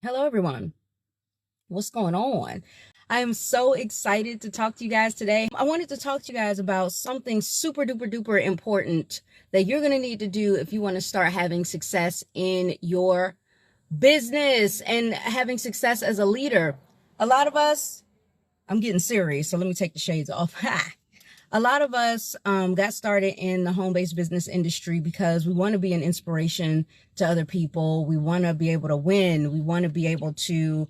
Hello, everyone. What's going on? I am so excited to talk to you guys today. I wanted to talk to you guys about something super duper duper important that you're going to need to do if you want to start having success in your business and having success as a leader. A lot of us, I'm getting serious, so let me take the shades off. A lot of us got started in the home-based business industry because we want to be an inspiration to other people. We want to be able to win. We want to be able to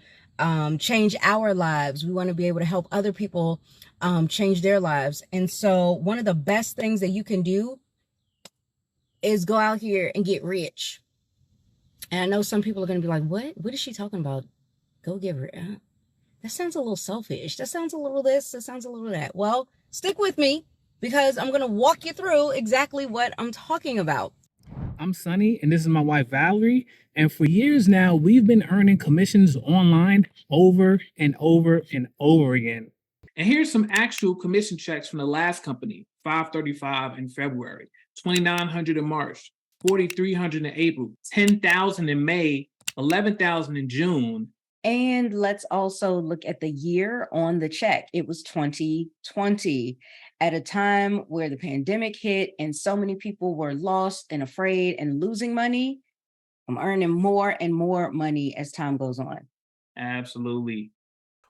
change our lives. We want to be able to help other people change their lives. And so one of the best things that you can do is go out here and get rich. And I know some people are going to be like, what is she talking about? Go get rich. That sounds a little selfish. That sounds a little this. That sounds a little that. Well, stick with me because I'm going to walk you through exactly what I'm talking about. I'm Sunny, and this is my wife Valerie. And for years now, we've been earning commissions online over and over and over again. And here's some actual commission checks from the last company: $535 in February, $2,900 in March, $4,300 in April, $10,000 in May, $11,000 in June. And let's also look at the year on the check. It was 2020, at a time where the pandemic hit and so many people were lost and afraid and losing money. I'm earning more and more money as time goes on. Absolutely.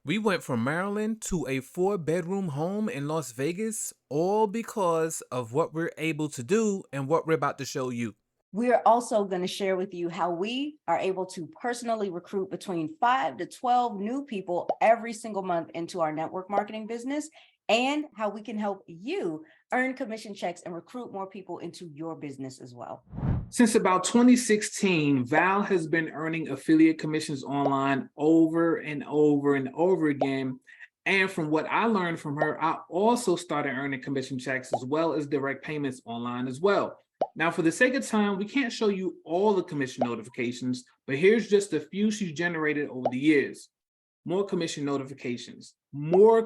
We went from Maryland to a 4-bedroom home in Las Vegas, all because of what we're able to do and what we're about to show you. We are also going to share with you how we are able to personally recruit between 5 to 12 new people every single month into our network marketing business, and how we can help you earn commission checks and recruit more people into your business as well. Since about 2016, Val has been earning affiliate commissions online over and over and over again. And from what I learned from her, I also started earning commission checks as well as direct payments online as well. Now, for the sake of time, we can't show you all the commission notifications, but here's just a few she's generated over the years. More commission notifications, over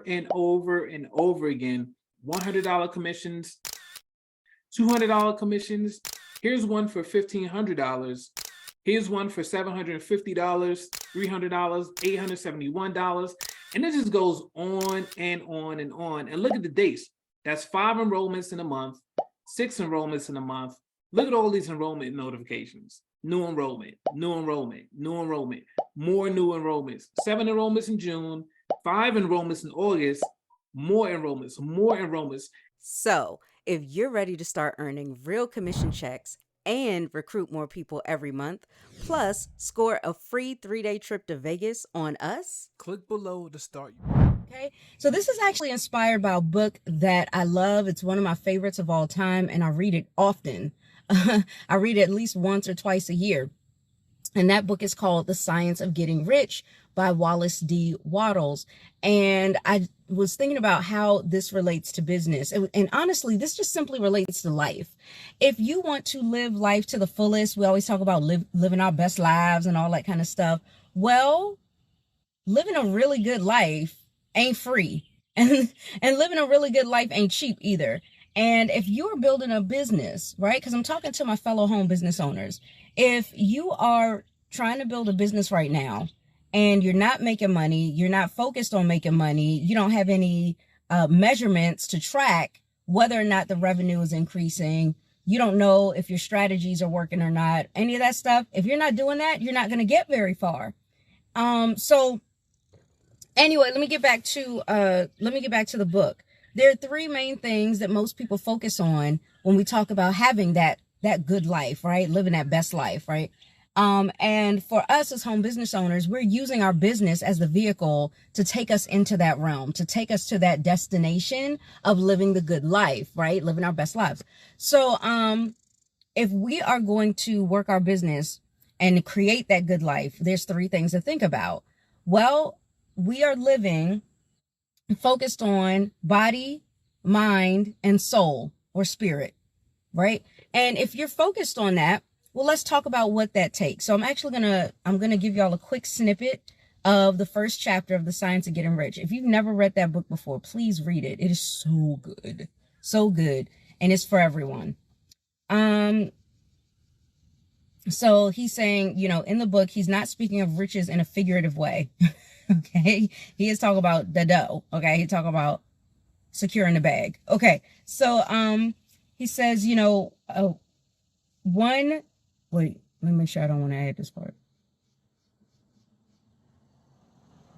and over and over again. $100 commissions, $200 commissions. Here's one for $1,500. Here's one for $750, $300, $871. And it just goes on and on and on. And look at the dates. That's 5 enrollments in a month, 6 enrollments in a month. Look at all these enrollment notifications. New enrollment, new enrollment, new enrollment, more new enrollments. 7 enrollments in June, 5 enrollments in August, more enrollments, more enrollments. So if you're ready to start earning real commission checks and recruit more people every month, plus score a free 3-day trip to Vegas on us, Click below to start. okay? So this is actually inspired by a book that I love. It's one of my favorites of all time, and I read it often. I read it at least once or twice a year. And that book is called The Science of Getting Rich by Wallace D. Wattles. And I was thinking about how this relates to business. And honestly, this just simply relates to life. If you want to live life to the fullest, we always talk about living our best lives and all that kind of stuff. Well, living a really good life ain't free. And living a really good life ain't cheap either. And if you're building a business, right? Because I'm talking to my fellow home business owners. If you are trying to build a business right now and you're not making money, you're not focused on making money, you don't have any measurements to track whether or not the revenue is increasing, you don't know if your strategies are working or not, any of that stuff. If you're not doing that, you're not going to get very far. So anyway, let me get back to the book. There are 3 main things that most people focus on when we talk about having that good life, right? Living that best life, right? And for us as home business owners, we're using our business as the vehicle to take us into that realm, to take us to that destination of living the good life, right? Living our best lives. So, if we are going to work our business and create that good life, there's 3 things to think about. Well, we are living focused on body, mind, and soul or spirit, right? And if you're focused on that, well, let's talk about what that takes. So I'm gonna give y'all a quick snippet of the first chapter of The Science of Getting Rich. If you've never read that book before, please read it. It is so good, and it's for everyone. So he's saying, you know, in the book, he's not speaking of riches in a figurative way. Okay. He is talking about the dough. Okay. He's talking about securing the bag. Okay. So, he says, you know, wait, let me make sure I don't want to add this part.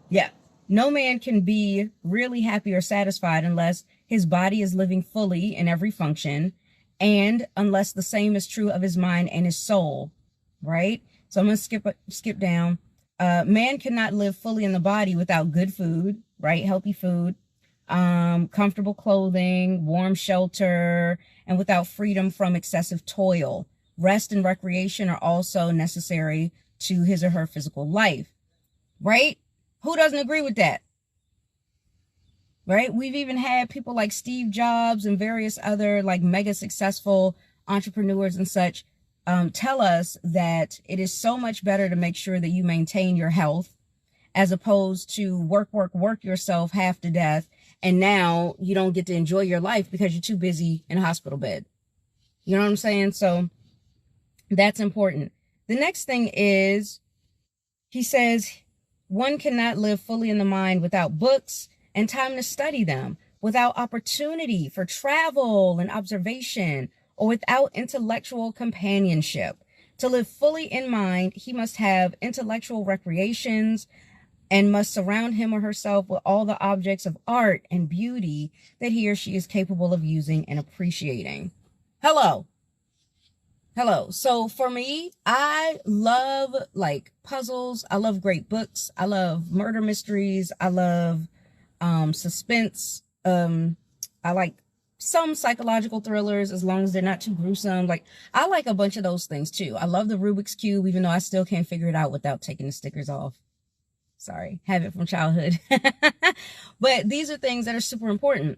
Yeah. No man can be really happy or satisfied unless his body is living fully in every function, and unless the same is true of his mind and his soul, right? So I'm going to skip down. Man cannot live fully in the body without good food, right? Healthy food, comfortable clothing, warm shelter, and without freedom from excessive toil. Rest and recreation are also necessary to his or her physical life, right? Who doesn't agree with that? Right? We've even had people like Steve Jobs and various other like mega successful entrepreneurs and such tell us that it is so much better to make sure that you maintain your health as opposed to work yourself half to death. And now you don't get to enjoy your life because you're too busy in a hospital bed. You know what I'm saying? So that's important. The next thing is, he says, one cannot live fully in the mind without books and time to study them, without opportunity for travel and observation, or without intellectual companionship. To live fully in mind, he must have intellectual recreations and must surround him or herself with all the objects of art and beauty that he or she is capable of using and appreciating. Hello. So for me, I love like puzzles. I love great books. I love murder mysteries. I love suspense. I like some psychological thrillers as long as they're not too gruesome. Like, I like a bunch of those things too. I love the Rubik's Cube, even though I still can't figure it out without taking the stickers off. Sorry, habit from childhood. But these are things that are super important.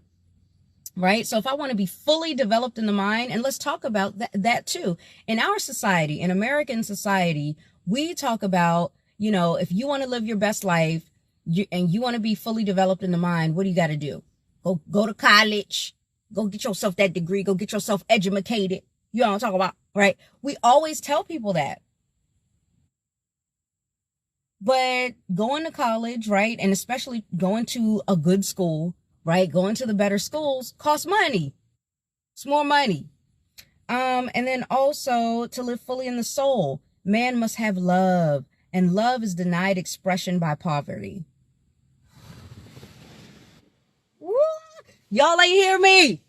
Right? So if I want to be fully developed in the mind, and let's talk about that too. In our society, in American society, we talk about, you know, if you want to live your best life and you want to be fully developed in the mind, what do you got to do? Go to college, go get yourself that degree, go get yourself educated. You know what I'm talking about, right? We always tell people that. But going to college, right? And especially going to a good school, right? Going to the better schools costs money. It's more money. And then also to live fully in the soul, man must have love, and love is denied expression by poverty. Woo! Y'all ain't hear me.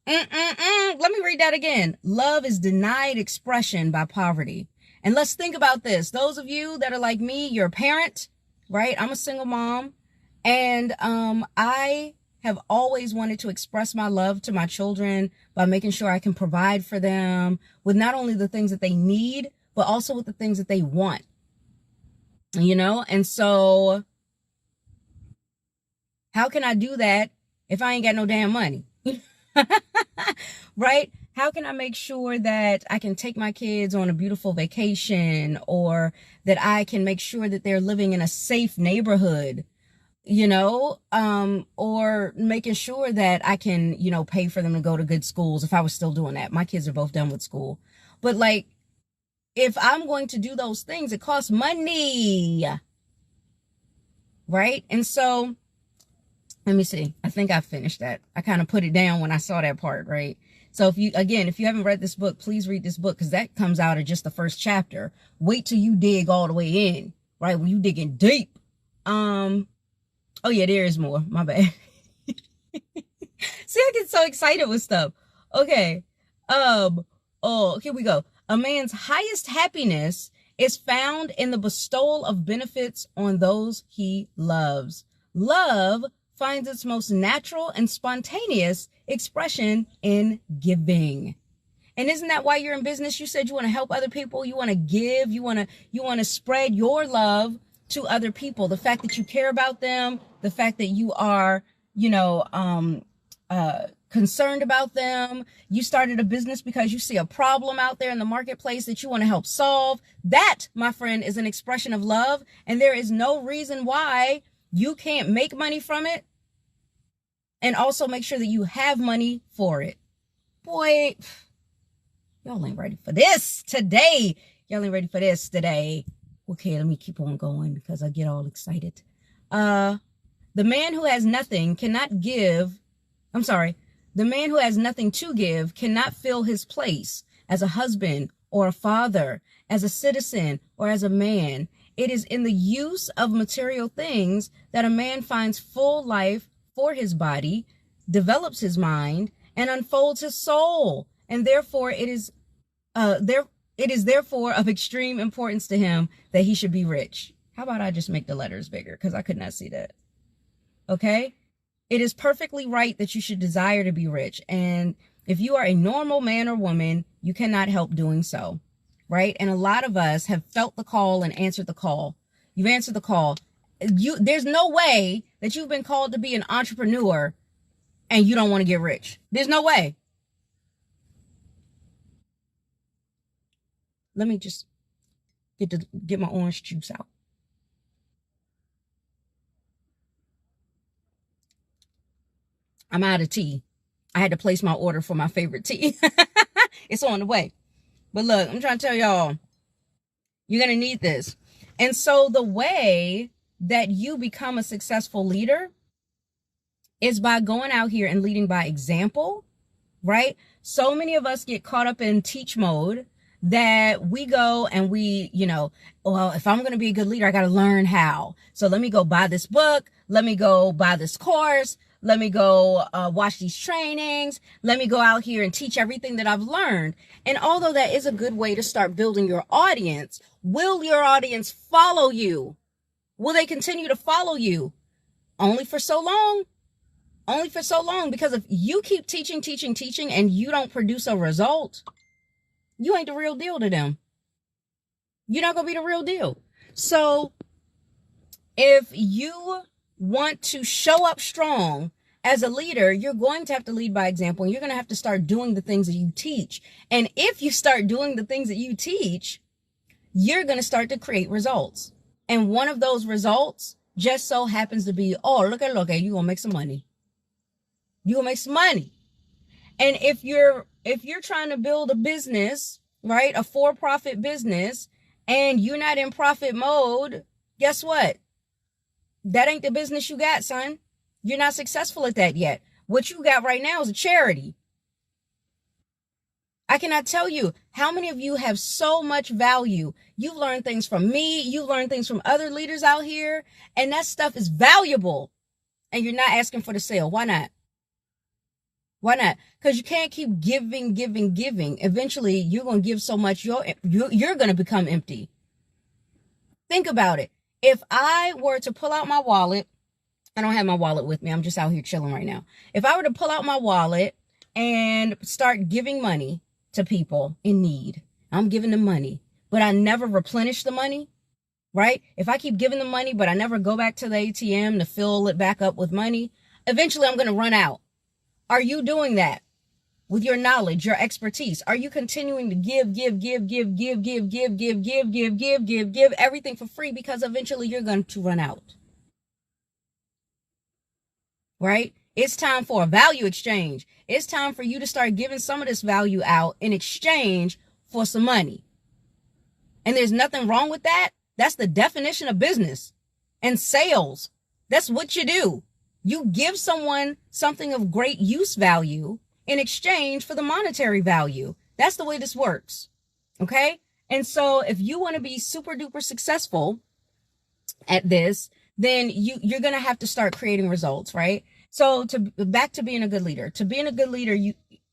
Let me read that again. Love is denied expression by poverty. And let's think about this. Those of you that are like me, you're a parent, right? I'm a single mom. And I have always wanted to express my love to my children by making sure I can provide for them with not only the things that they need, but also with the things that they want. You know? And so how can I do that if I ain't got no damn money? Right? How can I make sure that I can take my kids on a beautiful vacation, or that I can make sure that they're living in a safe neighborhood? You know, or making sure that I can, you know, pay for them to go to good schools if I was still doing that. My kids are both done with school. But like, if I'm going to do those things, it costs money. Right? And so, let me see. I think I finished that. I kind of put it down when I saw that part, right? So if you haven't read this book, please read this book, because that comes out of just the first chapter. Wait till you dig all the way in, right? When you digging deep. Oh yeah, there is more. My bad. See, I get so excited with stuff. Okay. Here we go. A man's highest happiness is found in the bestowal of benefits on those he loves. Love finds its most natural and spontaneous expression in giving. And isn't that why you're in business? You said you want to help other people. You want to give. You want to spread your love to other people. The fact that you care about them, the fact that you are, you know, concerned about them. You started a business because you see a problem out there in the marketplace that you want to help solve. That, my friend, is an expression of love. And there is no reason why you can't make money from it and also make sure that you have money for it. Boy, Y'all ain't ready for this today. Y'all ain't ready for this today. Okay, let me keep on going because I get all excited. The man who has nothing cannot give. I'm sorry. The man who has nothing to give cannot fill his place as a husband or a father, as a citizen or as a man. It is in the use of material things that a man finds full life for his body, develops his mind, and unfolds his soul. And therefore, it is therefore of extreme importance to him that he should be rich. How about I just make the letters bigger? Because I could not see that. Okay? It is perfectly right that you should desire to be rich. And if you are a normal man or woman, you cannot help doing so. Right? And a lot of us have felt the call and answered the call. You've answered the call. There's no way that you've been called to be an entrepreneur and you don't want to get rich. There's no way. Let me just get my orange juice out. I'm out of tea. I had to place my order for my favorite tea. It's on the way. But look, I'm trying to tell y'all, you're going to need this. And so the way that you become a successful leader is by going out here and leading by example, right? So many of us get caught up in teach mode that we go and we, well, if I'm going to be a good leader, I got to learn how. So let me go buy this book. Let me go buy this course. Let me go watch these trainings. Let me go out here and teach everything that I've learned. And although that is a good way to start building your audience, will your audience follow you? Will they continue to follow you? Only for so long. Only for so long. Because if you keep teaching, and you don't produce a result, you ain't the real deal to them. You're not going to be the real deal. So if you want to show up strong as a leader, you're going to have to lead by example, and you're going to have to start doing the things that you teach. And if you start doing the things that you teach, you're going to start to create results. And one of those results just so happens to be, oh, look at, you're going to make some money. You're going to make some money. And if you're trying to build a business, right, a for-profit business, and you're not in profit mode, guess what? That ain't the business you got, son. You're not successful at that yet. What you got right now is a charity. I cannot tell you how many of you have so much value. You've learned things from me. You've learned things from other leaders out here. And that stuff is valuable. And you're not asking for the sale. Why not? Why not? Because you can't keep giving. Eventually, you're going to give so much, you're going to become empty. Think about it. If I were to pull out my wallet, I don't have my wallet with me. I'm just out here chilling right now. If I were to pull out my wallet and start giving money to people in need, I'm giving them money, but I never replenish the money, right? If I keep giving them money, but I never go back to the ATM to fill it back up with money, eventually I'm going to run out. Are you doing that with your knowledge, your expertise? Are you continuing to give everything for free because eventually you're going to run out? Right? It's time for a value exchange. It's time for you to start giving some of this value out in exchange for some money. And there's nothing wrong with that. That's the definition of business and sales. That's what you do. You give someone something of great use value in exchange for the monetary value. That's the way this works. Okay? And so if you want to be super duper successful at this, then you're going to have to start creating results, right? So back to being a good leader. To being a good leader,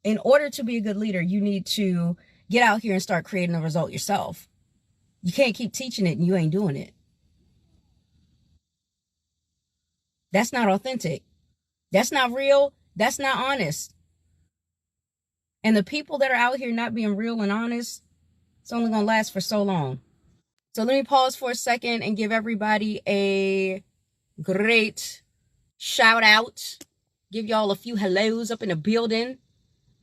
in order to be a good leader, you need to get out here and start creating a result yourself. You can't keep teaching it and you ain't doing it. That's not authentic. That's not real. That's not honest. And the people that are out here not being real and honest, it's only going to last for so long. So let me pause for a second and give everybody a great shout out. Give y'all a few hellos up in the building.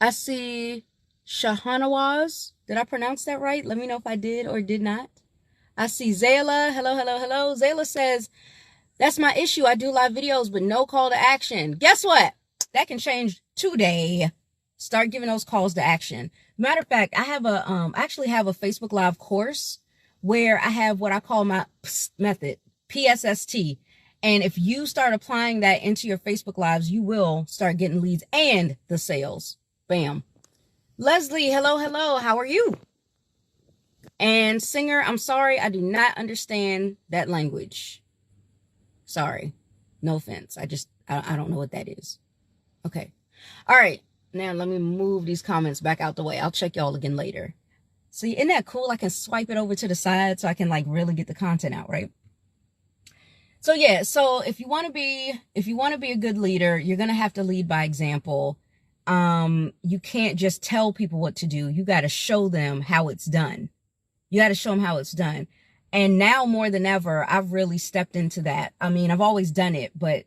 I see Shahanawaz. Did I pronounce that right? Let me know if I did or did not. I see Zayla. Hello. Zayla says, that's my issue. I do live videos, but no call to action. Guess what? That can change today. Start giving those calls to action. Matter of fact, I have actually have a Facebook Live course where I have what I call my method, PSST. And if you start applying that into your Facebook Lives, you will start getting leads and the sales. Bam. Leslie, hello, hello. How are you? And Singer, I'm sorry, I do not understand that language. Sorry. No offense. I don't know what that is. Okay. All right. Now let me move these comments back out the way. I'll check y'all again later. See, isn't that cool? I can swipe it over to the side so I can like really get the content out, right? So yeah, so if you want to be a good leader, you're going to have to lead by example. You can't just tell people what to do. You got to show them how it's done. You got to show them how it's done. And now more than ever, I've really stepped into that. I mean, I've always done it, but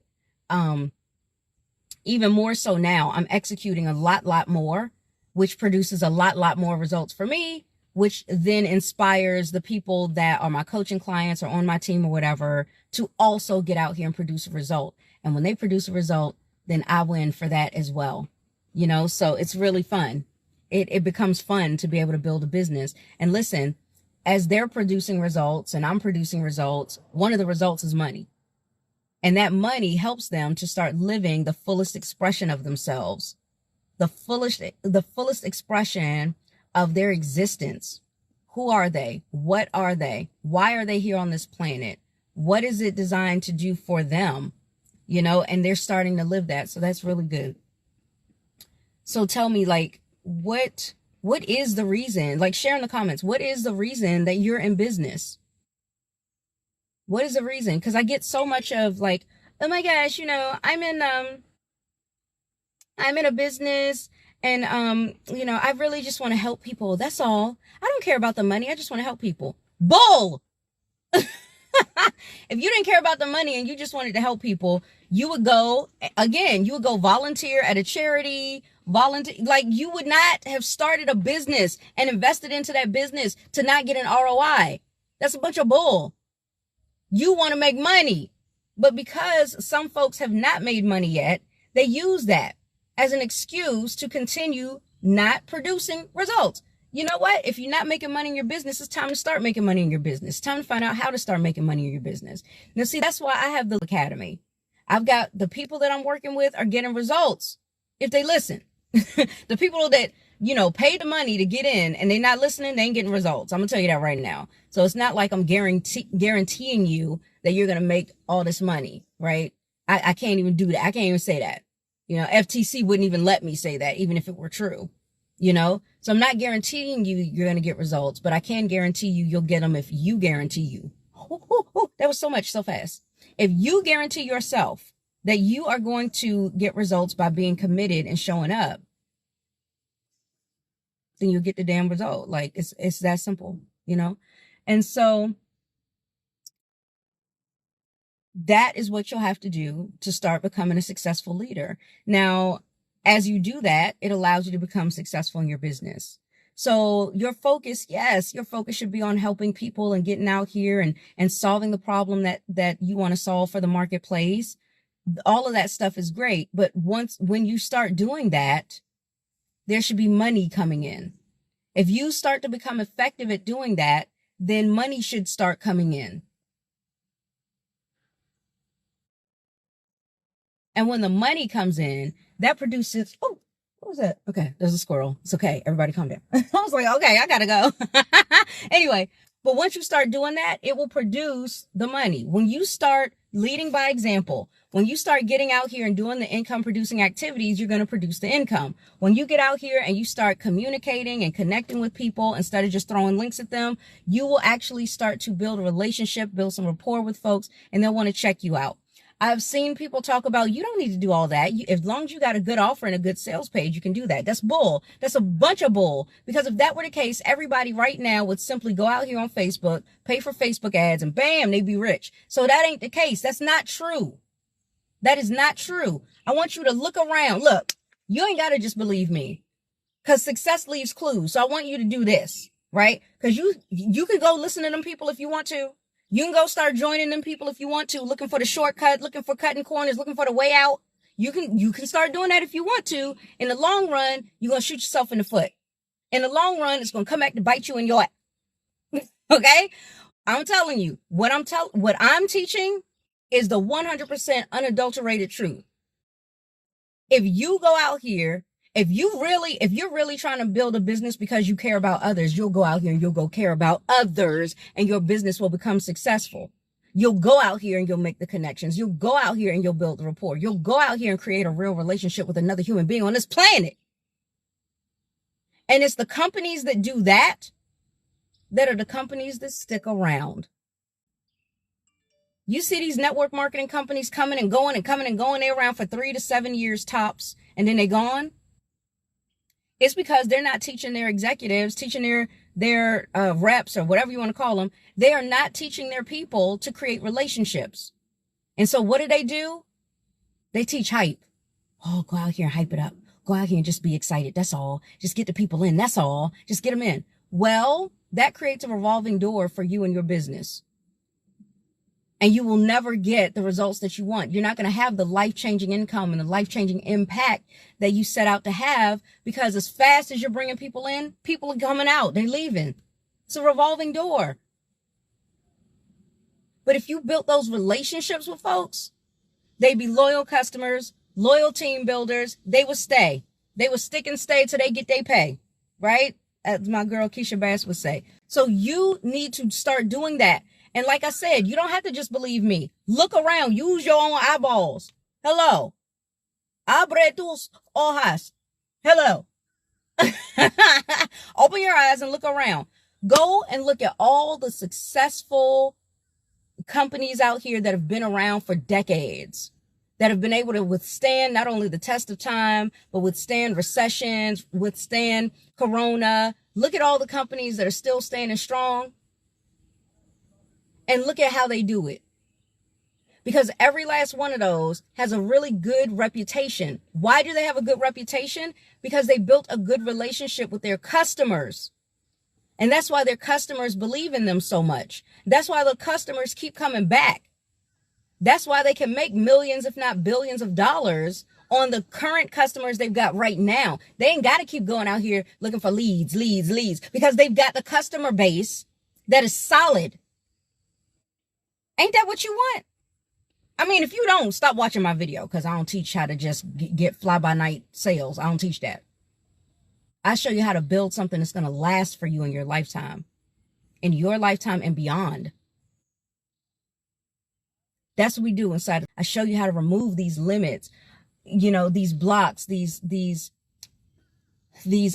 even more so now, I'm executing a lot more, which produces a lot more results for me, which then inspires the people that are my coaching clients or on my team or whatever to also get out here and produce a result. And when they produce a result, then I win for that as well. You know, so it's really fun. It becomes fun to be able to build a business. And listen, as they're producing results and I'm producing results, one of the results is money. And that money helps them to start living the fullest expression of themselves, the fullest expression of their existence. Who are they? What are they? Why are they here on this planet? What is it designed to do for them? You know, and they're starting to live that. So that's really good. So tell me, like, what is the reason? Like, share in the comments. What is the reason that you're in business? What is the reason? Because I get so much of like, oh my gosh, you know, I'm in a business and, you know, I really just want to help people. That's all. I don't care about the money. I just want to help people. Bull. If you didn't care about the money and you just wanted to help people, you would go volunteer at a charity, like you would not have started a business and invested into that business to not get an ROI. That's a bunch of bull. You want to make money, but because some folks have not made money yet, they use that as an excuse to continue not producing results. You know what? If you're not making money in your business, it's time to start making money in your business. It's time to find out how to start making money in your business. Now, see, that's why I have the academy. I've got the people that I'm working with are getting results if they listen. The people that, you know, pay the money to get in and they're not listening, they ain't getting results. I'm gonna tell you that right now. So it's not like I'm guaranteeing you that you're gonna make all this money, right? I can't even do that. I can't even say that. You know, FTC wouldn't even let me say that, even if it were true, you know? So I'm not guaranteeing you you're gonna get results, but I can guarantee you you'll get them if you guarantee you. That was so much, so fast. If you guarantee yourself that you are going to get results by being committed and showing up, then you'll get the damn result. Like it's that simple, you know? And so that is what you'll have to do to start becoming a successful leader. Now, as you do that, it allows you to become successful in your business. So your focus should be on helping people and getting out here and solving the problem that you want to solve for the marketplace. All of that stuff is great. But when you start doing that, there should be money coming in. If you start to become effective at doing that, then money should start coming in. And when the money comes in, that produces, oh, what was that? Okay, there's a squirrel. It's okay. Everybody calm down. I was like, okay, I gotta go. Anyway, but once you start doing that, it will produce the money. When you start leading by example, when you start getting out here and doing the income producing activities, you're going to produce the income. When you get out here and you start communicating and connecting with people instead of just throwing links at them, you will actually start to build a relationship, build some rapport with folks, and they'll want to check you out. I've seen people talk about, you don't need to do all that. As long as you got a good offer and a good sales page, you can do that. That's bull. That's a bunch of bull. Because if that were the case, everybody right now would simply go out here on Facebook, pay for Facebook ads, and bam, they'd be rich. So that ain't the case. That's not true. That is not true. I want you to look around. Look, you ain't got to just believe me, because success leaves clues. So I want you to do this, right? Because you can go listen to them people if you want to. You can go start joining them people if you want to, looking for the shortcut, looking for cutting corners, looking for the way out. You can start doing that if you want to. In the long run, you're going to shoot yourself in the foot. In the long run, it's going to come back to bite you in your ass. Okay? I'm telling you, what I'm teaching is the 100% unadulterated truth. If you go out here, if you're really trying to build a business because you care about others, you'll go out here and you'll go care about others, and your business will become successful. You'll go out here and you'll make the connections. You'll go out here and you'll build the rapport. You'll go out here and create a real relationship with another human being on this planet. And it's the companies that do that are the companies that stick around. You see these network marketing companies coming and going and coming and going. They're around for 3 to 7 years tops, and then they're gone. It's because they're not teaching their executives, teaching their reps, or whatever you want to call them. They are not teaching their people to create relationships. And so what do? They teach hype. Oh, go out here and hype it up. Go out here and just be excited. That's all. Just get the people in. That's all. Just get them in. Well, that creates a revolving door for you and your business. And you will never get the results that you want. You're not going to have the life-changing income and the life-changing impact that you set out to have, because as fast as you're bringing people in, people are coming out. They're leaving. It's a revolving door. But if you built those relationships with folks, they'd be loyal customers, loyal team builders. They would stay. They would stick and stay till they get their pay, right? As my girl Keisha Bass would say. So you need to start doing that. And like I said, you don't have to just believe me. Look around. Use your own eyeballs. Hello. Abre tus ojos. Hello. Open your eyes and look around. Go and look at all the successful companies out here that have been around for decades, that have been able to withstand not only the test of time, but withstand recessions, withstand Corona. Look at all the companies that are still standing strong. And look at how they do it. Because every last one of those has a really good reputation. Why do they have a good reputation? Because they built a good relationship with their customers. And that's why their customers believe in them so much. That's why the customers keep coming back. That's why they can make millions, if not billions of dollars on the current customers they've got right now. They ain't got to keep going out here looking for leads, because they've got the customer base that is solid. Ain't that what you want? I mean, if you don't, stop watching my video, because I don't teach how to just get fly-by-night sales. I don't teach that. I show you how to build something that's going to last for you in your lifetime and beyond. That's what we do inside. I show you how to remove these limits, these blocks, these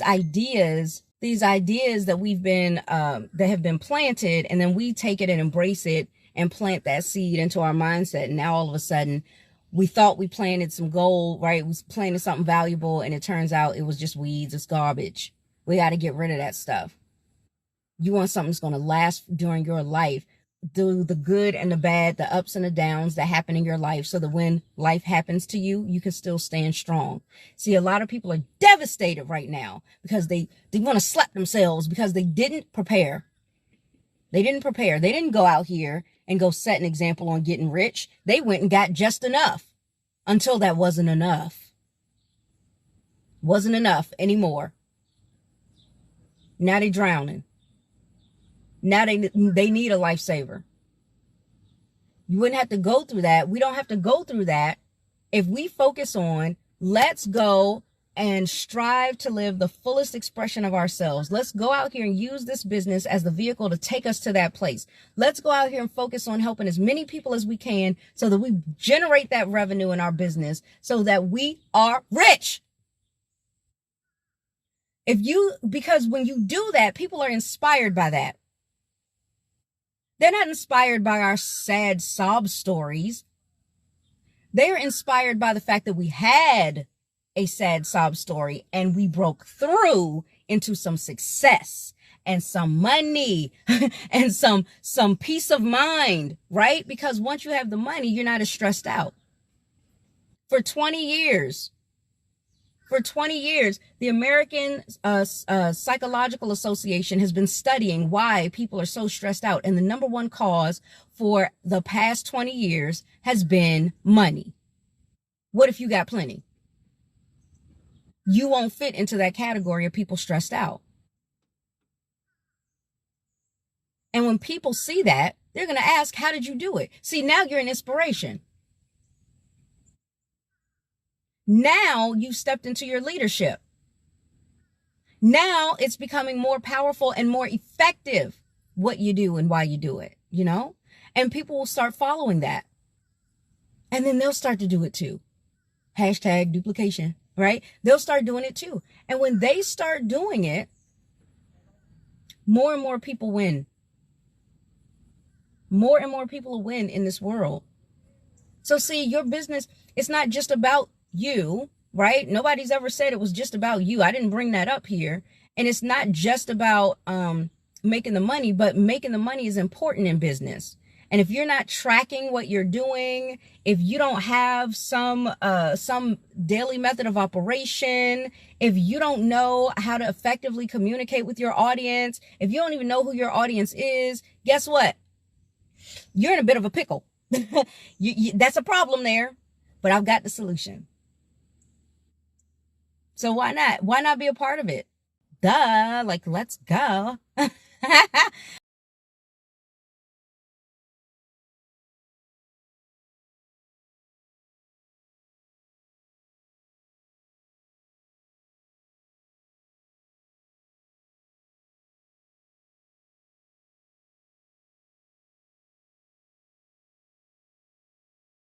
ideas that we've been, that have been planted, and then we take it and embrace it and plant that seed into our mindset. And now all of a sudden we thought we planted some gold, right? We planted something valuable, and it turns out it was just weeds. It's garbage. We got to get rid of that stuff. You want something that's going to last during your life. Do the good and the bad, the ups and the downs that happen in your life, so that when life happens to you, you can still stand strong. See, a lot of people are devastated right now because they want to slap themselves because they didn't prepare. They didn't go out here and go set an example on getting rich. They went and got just enough until that wasn't enough. Wasn't enough anymore. Now they're drowning. Now they need a lifesaver. You wouldn't have to go through that. We don't have to go through that if we focus on, let's go and strive to live the fullest expression of ourselves. Let's go out here and use this business as the vehicle to take us to that place. Let's go out here and focus on helping as many people as we can, so that we generate that revenue in our business, so that we are rich. Because when you do that, people are inspired by that. They're not inspired by our sad sob stories. They're inspired by the fact that we had a sad sob story and we broke through into some success and some money and some peace of mind, right? Because once you have the money, you're not as stressed out. For 20 years, the American Psychological Association has been studying why people are so stressed out. And the number one cause for the past 20 years has been money. What if you got plenty? You won't fit into that category of people stressed out. And when people see that, they're going to ask, how did you do it? See, now you're an inspiration. Now you've stepped into your leadership. Now it's becoming more powerful and more effective what you do and why you do it, you know? And people will start following that. And then they'll start to do it too. Hashtag duplication, right? They'll start doing it too. And when they start doing it, more and more people win. More and more people will win in this world. So see, your business, it's not just about you, right? Nobody's ever said it was just about you. I didn't bring that up here. And it's not just about making the money, but making the money is important in business. And if you're not tracking what you're doing, if you don't have some daily method of operation, if you don't know how to effectively communicate with your audience, if you don't even know who your audience is, guess what? You're in a bit of a pickle. That's a problem there, but I've got the solution. So why not? Why not be a part of it? Duh, like, let's go.